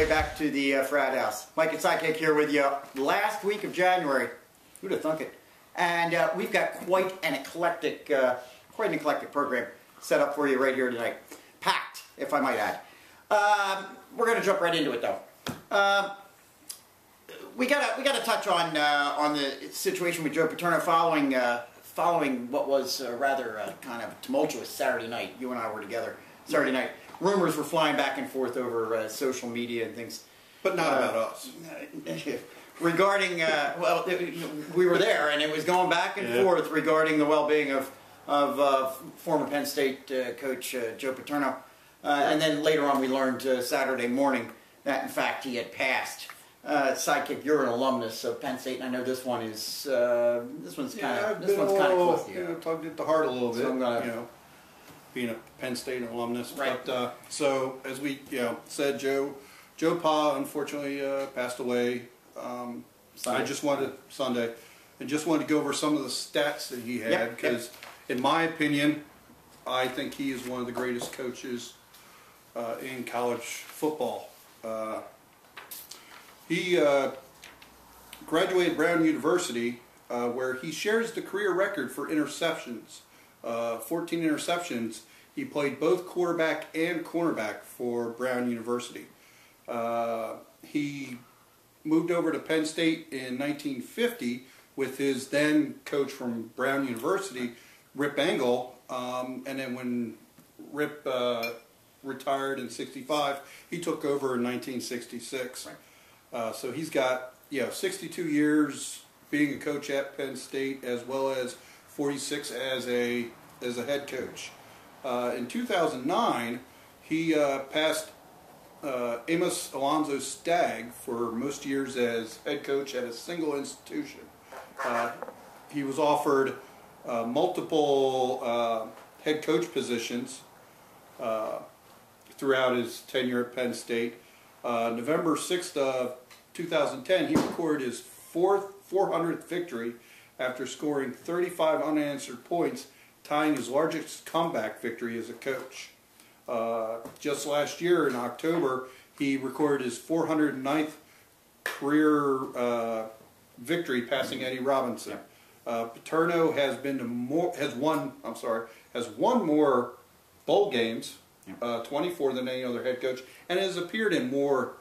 way back to the Frat House. Mike Sidekick here with you. Last week of January. Who'd have thunk it? And we've got quite an eclectic program set up for you right here tonight. Packed, if I might add. We're going to jump right into it, though. We gotta touch on the situation with Joe Paterno following what was rather kind of tumultuous Saturday night. You and I were together Saturday night. Rumors were flying back and forth over social media and things. But not about us. Regarding, well, we were there, and it was going back and forth regarding the well-being of former Penn State coach Joe Paterno. And then later on we learned Saturday morning that, in fact, he had passed. Sidekick, you're an alumnus of Penn State, and I know this one is this one's kind of close to you. Tugged at the heart a little bit. So I'm gonna, you know, being a Penn State alumnus. Right. But so as we said, Joe Pa unfortunately passed away. Sunday. I just wanted to go over some of the stats that he had because, in my opinion, I think he is one of the greatest coaches in college football. He graduated Brown University, where he shares the career record for interceptions. 14 interceptions. He played both quarterback and cornerback for Brown University. He moved over to Penn State in 1950 with his then coach from Brown University, Rip Engel, and then when Rip retired in '65, he took over in 1966. Right. So he's got 62 years being a coach at Penn State, as well as 46 as a head coach. In 2009, he passed Amos Alonzo Stagg for most years as head coach at a single institution. He was offered multiple head coach positions throughout his tenure at Penn State. November 6th of 2010, he recorded his 400th victory after scoring 35 unanswered points, tying his largest comeback victory as a coach. Just last year in October, he recorded his 409th career victory, passing Eddie Robinson. Paterno has won more bowl games, 24 than any other head coach, and has appeared in more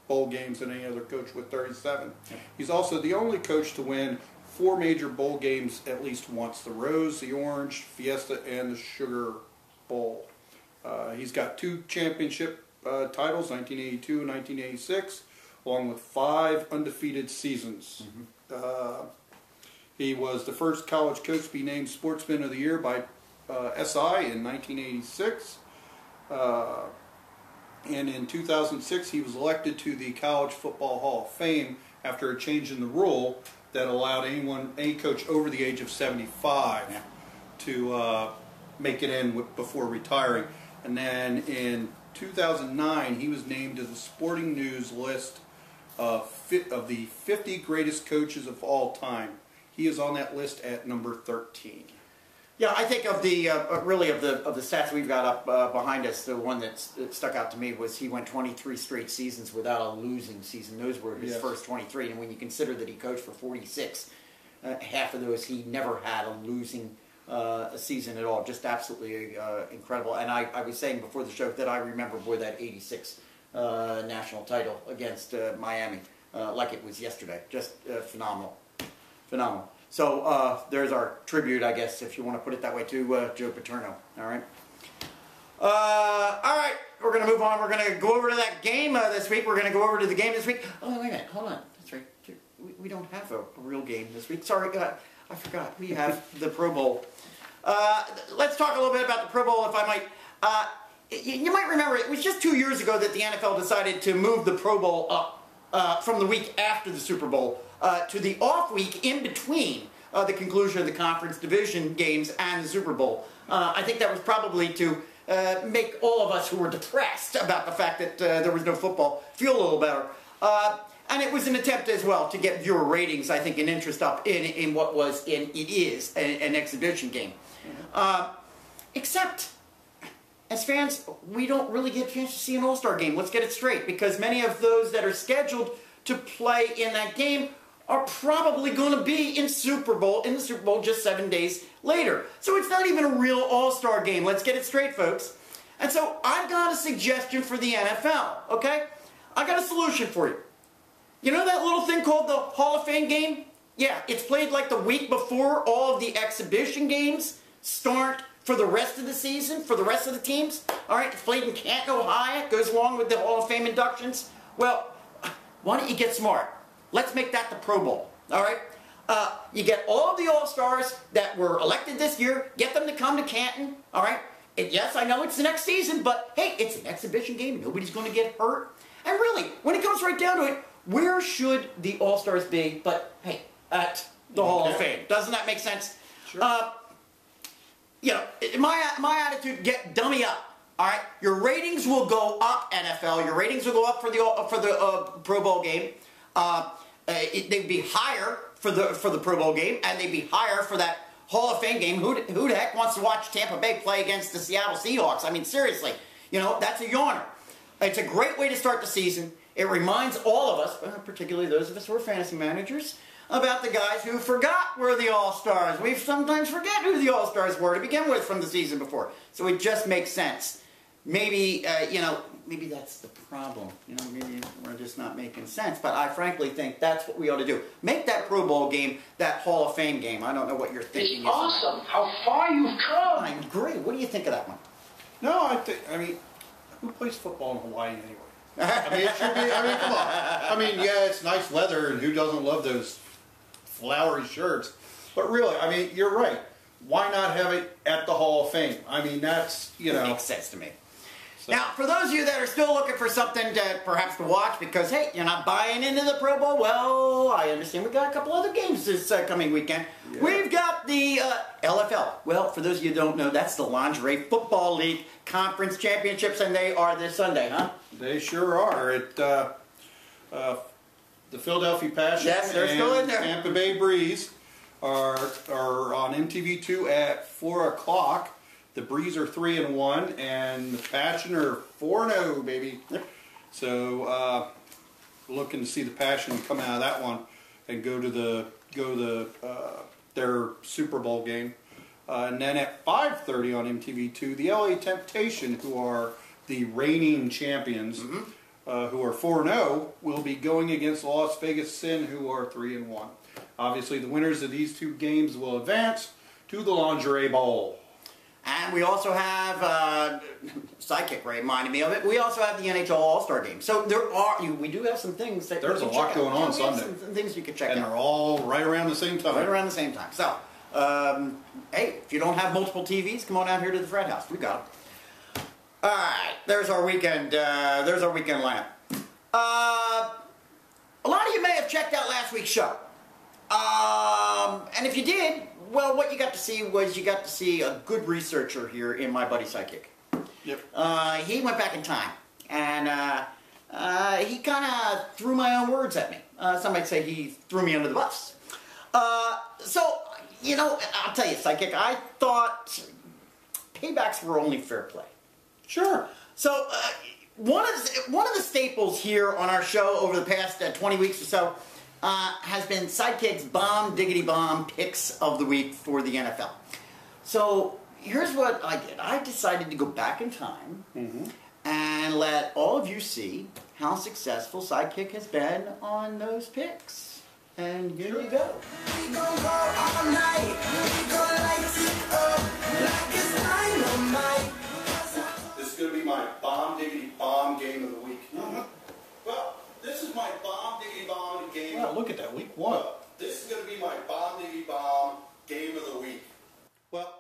bowl games than any other coach with 37. He's also the only coach to win 4 major bowl games at least once: the Rose, the Orange, Fiesta, and the Sugar Bowl. He's got 2 championship titles, 1982 and 1986, along with 5 undefeated seasons. He was the first college coach to be named Sportsman of the Year by SI in 1986. And in 2006, he was elected to the College Football Hall of Fame after a change in the rule that allowed any coach over the age of 75 to make it in before retiring. And then in 2009, he was named to the Sporting News list of the 50 greatest coaches of all time. He is on that list at number 13. Yeah, I think of the really of the stats we've got up behind us, the one that stuck out to me was he went 23 straight seasons without a losing season. Those were his first 23, and when you consider that he coached for 46, half of those he never had a losing season at all. Just absolutely incredible. And I was saying before the show that I remember, boy, that '86 national title against Miami like it was yesterday. Just phenomenal, phenomenal. So there's our tribute, I guess, if you want to put it that way, to Joe Paterno. All right. All right. We're going to move on. We're going to go over to that game this week. We're going to go over to the game this week. Oh, wait a minute. Hold on. That's right. We don't have a real game this week. Sorry, I forgot. We have the Pro Bowl. Let's talk a little bit about the Pro Bowl, if I might. You might remember it was just 2 years ago that the NFL decided to move the Pro Bowl up from the week after the Super Bowl to the off week in between the conclusion of the conference division games and the Super Bowl. I think that was probably to make all of us who were depressed about the fact that there was no football feel a little better. And it was an attempt as well to get viewer ratings, I think, and interest up in what was, it is, an exhibition game. Except as fans, we don't really get a chance to see an All-Star game. Let's get it straight, because many of those that are scheduled to play in that game are probably going to be in the Super Bowl just 7 days later. So it's not even a real All-Star game. Let's get it straight, folks. And so I've got a suggestion for the NFL, okay? I got a solution for you. You know that little thing called the Hall of Fame game? Yeah, it's played like the week before all of the exhibition games start for the rest of the season, for the rest of the teams. All right, it's played in Canton, Ohio. It goes along with the Hall of Fame inductions. Well, why don't you get smart? Let's make that the Pro Bowl, all right? You get all of the All-Stars that were elected this year, get them to come to Canton, all right? And yes, I know it's the next season, but hey, it's an exhibition game. Nobody's going to get hurt. And really, when it comes right down to it, where should the All-Stars be but, hey, at the Hall of Fame? Doesn't that make sense? Sure. You know, my attitude, get dummy up. All right, your ratings will go up, NFL. Your ratings will go up for the Pro Bowl game. They'd be higher for the Pro Bowl game, and they'd be higher for that Hall of Fame game. Who the heck wants to watch Tampa Bay play against the Seattle Seahawks? I mean, seriously, you know, that's a yawner. It's a great way to start the season. It reminds all of us, particularly those of us who are fantasy managers, about the guys who forgot we're the All-Stars. We sometimes forget who the All-Stars were to begin with from the season before. So it just makes sense. Maybe, you know, maybe that's the problem. You know, maybe we're just not making sense. But I frankly think that's what we ought to do. Make that Pro Bowl game that Hall of Fame game. I don't know what you're thinking. It's awesome how far you've come. I agree. What do you think of that one? No, I mean, who plays football in Hawaii anyway? I mean, it should be, I mean, come on. I mean, yeah, it's nice weather, and who doesn't love those flowery shirts? But really, I mean, you're right. Why not have it at the Hall of Fame? I mean, that's, you know. It makes sense to me. So. Now, for those of you that are still looking for something perhaps to watch because, hey, you're not buying into the Pro Bowl, well, I understand we've got a couple other games this coming weekend. Yeah. We've got the LFL. Well, for those of you who don't know, that's the Lingerie Football League Conference Championships, and they are this Sunday, huh? They sure are. The Philadelphia Passion yes, they're still in there. Tampa Bay Breeze are on MTV2 at 4 o'clock. The Breeze are 3-1, and the Passion are 4-0, baby. Yep. So looking to see the Passion come out of that one and go to their Super Bowl game. And then at 5:30 on MTV2, the LA Temptation, who are the reigning champions, who are 4-0, will be going against Las Vegas Sin, who are 3-1. Obviously, the winners of these two games will advance to the Lingerie Bowl. And we also have, Sidekick reminded me of it, we also have the NHL All-Star Game. So we do have some things that there's a lot going on Sunday. Some things you can check out. And they're all right around the same time. Right around the same time. So, hey, if you don't have multiple TVs, come on out here to the Frat House. We got them. All right, there's our weekend lineup. A lot of you may have checked out last week's show. And if you did, well, what you got to see was you got to see a good researcher here in my buddy Sidekick. Yep. He went back in time, and he kind of threw my own words at me. Some might say he threw me under the bus. So, you know, I'll tell you, Sidekick, I thought paybacks were only fair play. Sure. So, one of the staples here on our show over the past 20 weeks or so has been Sidekick's Bomb-Diggity-Bomb picks of the week for the NFL. So here's what I did. I decided to go back in time and let all of you see how successful Sidekick has been on those picks. And here you go. We gon' go all night. We gon' light it up like it's dynamite. This is going to be my Bomb-Diggity-Bomb game of the week. Well, this is my Bomb-Diggity-Bomb game. Wow, look at that, week one. This is going to be my Bomb-Diggity-Bomb game of the week. Well,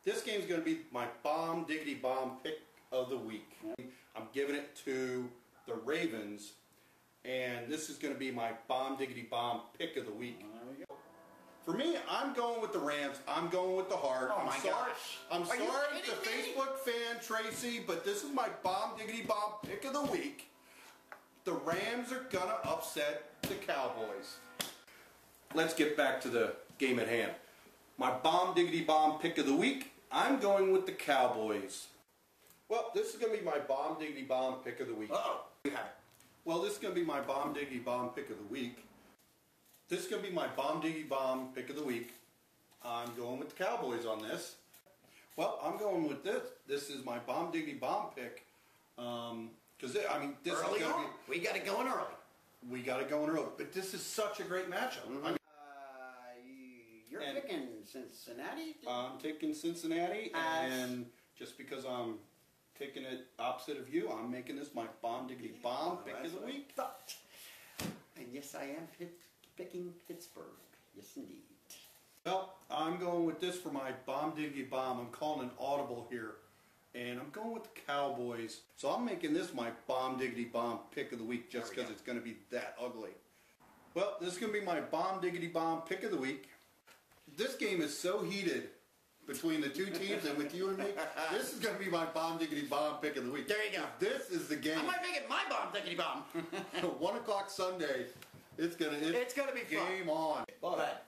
this game is going to be my Bomb-Diggity-Bomb pick of the week. I'm giving it to the Ravens, and this is going to be my Bomb-Diggity-Bomb pick of the week. There we go. For me, I'm going with the Rams. I'm going with the heart. Oh, my gosh. I'm sorry to me? Facebook fan Tracy, but this is my Bomb-Diggity-Bomb pick of the week. The Rams are going to upset the Cowboys. Let's get back to the game at hand. My Bomb-Diggity-Bomb pick of the week, I'm going with the Cowboys. Well, this is going to be my Bomb-Diggity-Bomb pick of the week. Uh-oh. You have it. Well, this is going to be my Bomb-Diggity-Bomb pick of the week. This is going to be my Bomb-Diggity-Bomb pick of the week. I'm going with the Cowboys on this. Well, I'm going with this. This is my Bomb-Diggity-Bomb pick. Because, I mean, this Early is going to on. be... We got it going early. We got it going early. But this is such a great matchup. Mm-hmm. I mean, You're picking Cincinnati? I'm taking Cincinnati, and just because I'm taking it opposite of you, I'm making this my Bomb-Diggity-Bomb pick of the week. And yes, I am picking Pittsburgh. Yes, indeed. Well, I'm going with this for my Bomb-Diggity-Bomb. I'm calling an audible here. And I'm going with the Cowboys. So I'm making this my Bomb-Diggity-Bomb pick of the week just because it's going to be that ugly. Well, this is going to be my Bomb-Diggity-Bomb pick of the week. This game is so heated between the two teams and with you and me. This is going to be my Bomb-Diggity-Bomb pick of the week. There you go. This is the game. I might make it my Bomb-Diggity-Bomb. 1 o'clock Sunday. It's gonna be fun. Game on. But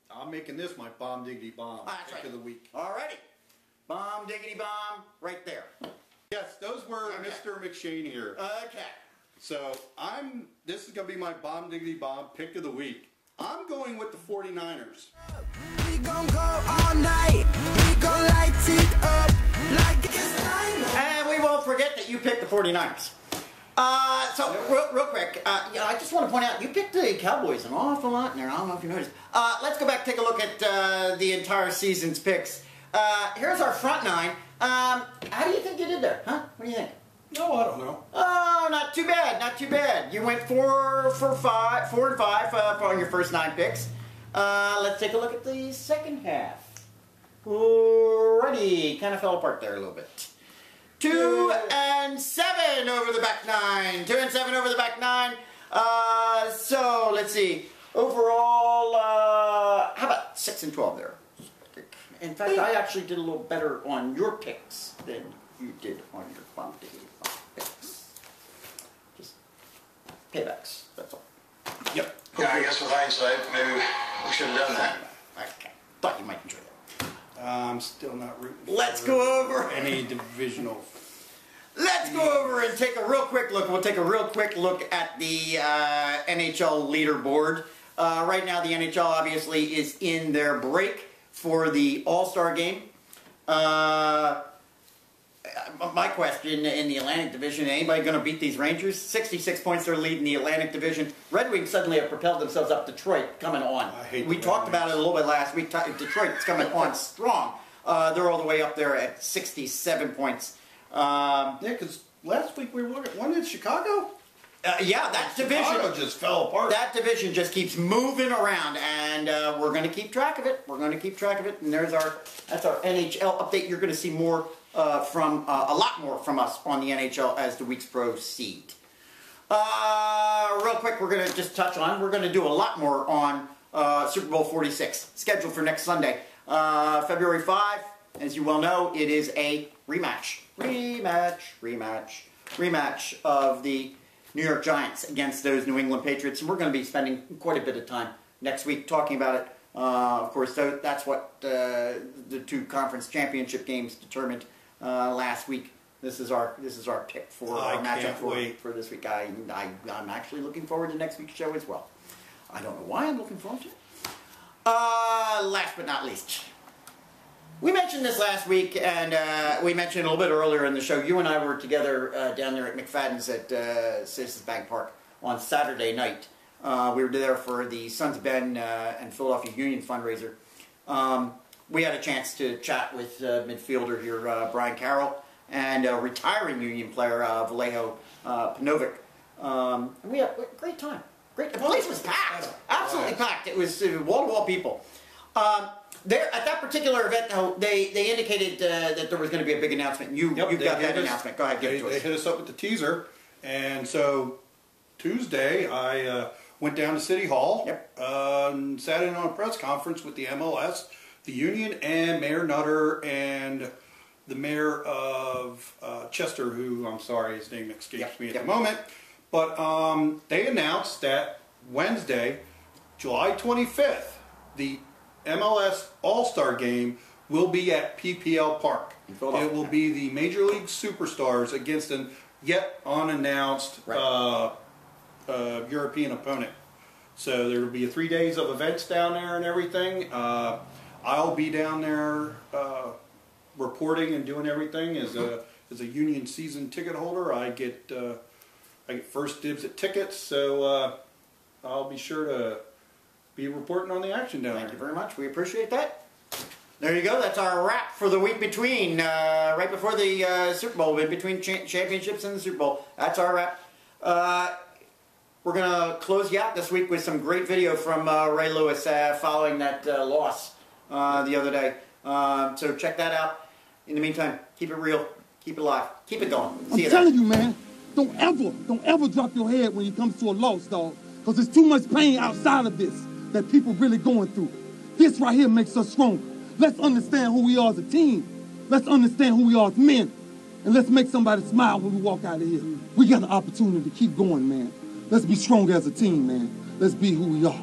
I'm making this my Bomb-Diggity-Bomb pick of the week. Alrighty. Bomb-Diggity-Bomb right there. Yes, those were Mr. McShane here. Okay. So this is going to be my Bomb-Diggity-Bomb pick of the week. I'm going with the 49ers. We gon' go all night. We gon' light it up like it's dynamite. And we won't forget that you picked the 49ers. Real quick, I just want to point out, you picked the Cowboys an awful lot in there. I don't know if you noticed. Let's go back and take a look at the entire season's picks. Here's our front nine. How do you think you did there? Huh? What do you think? No, I don't know. Oh, not too bad, not too bad. You went 4 and 5 on your first 9 picks. Let's take a look at the second half. Alrighty, kind of fell apart there a little bit. 2 and 7 over the back 9. 2 and 7 over the back 9. So let's see. Overall, how about 6 and 12 there? In fact, I actually did a little better on your picks than you did on your Bomb-Diggity-Bomb picks. Just paybacks, that's all. Yep. Yeah, I guess with hindsight, maybe we should have done that. Okay. Thought you might enjoy that. I'm still not rooting Let's for go over any divisional. Let's go over and take a real quick look. We'll take a real quick look at the NHL leaderboard. Right now, the NHL obviously is in their break for the All-Star Game. My question in the Atlantic Division, anybody going to beat these Rangers? 66 points they're leading the Atlantic Division. Red Wings suddenly have propelled themselves up. Detroit coming on. We talked about it a little bit last week. Detroit's coming on strong. They're all the way up there at 67 points. Yeah, because last week we were looking. When did Chicago? Yeah, that division Chicago just fell apart. That division just keeps moving around, and we're going to keep track of it. We're going to keep track of it, and that's our NHL update. You're going to see more from a lot more from us on the NHL as the weeks proceed. Real quick, we're going to just touch on. We're going to do a lot more on Super Bowl 46, scheduled for next Sunday, February 5. As you well know, it is a rematch of the New York Giants against those New England Patriots, and we're going to be spending quite a bit of time next week talking about it. Of course, that's what the 2 conference championship games determined last week. This is our pick for our matchup for this week. I'm actually looking forward to next week's show as well. I don't know why I'm looking forward to it. Last but not least, we mentioned this last week, and we mentioned it a little bit earlier in the show. You and I were together down there at McFadden's at Citizens Bank Park on Saturday night. We were there for the Sons of Ben and Philadelphia Union fundraiser. We had a chance to chat with midfielder here, Brian Carroll, and retiring Union player, Vallejo Panovic. We had a great time. The place was packed. Absolutely packed. It was wall-to-wall people. There, at that particular event, though, they indicated that there was going to be a big announcement. You've got that announcement. Go ahead, give it to us. They hit us up with the teaser, and so Tuesday I went down to City Hall. And sat in on a press conference with the MLS, the Union, and Mayor Nutter, and the mayor of Chester, who I'm sorry, his name escapes me at the moment. But they announced that Wednesday, July 25th, the MLS All-Star Game will be at PPL Park. It will be the Major League Superstars against an yet unannounced European opponent. So there will be 3 days of events down there and everything. I'll be down there reporting and doing everything as a Union season ticket holder. I get first dibs at tickets, so I'll be sure to be reporting on the action down there. Thank you very much. We appreciate that. There you go. That's our wrap for the week between, right before the Super Bowl, in between championships and the Super Bowl. That's our wrap. We're going to close you out this week with some great video from Ray Lewis following that loss the other day. So check that out. In the meantime, keep it real, keep it alive, keep it going. See you. I'm telling you, man, don't ever drop your head when it comes to a loss, dog. Because there's too much pain outside of this that people really going through. This right here makes us stronger. Let's understand who we are as a team. Let's understand who we are as men. And let's make somebody smile when we walk out of here. We got an opportunity to keep going, man. Let's be stronger as a team, man. Let's be who we are.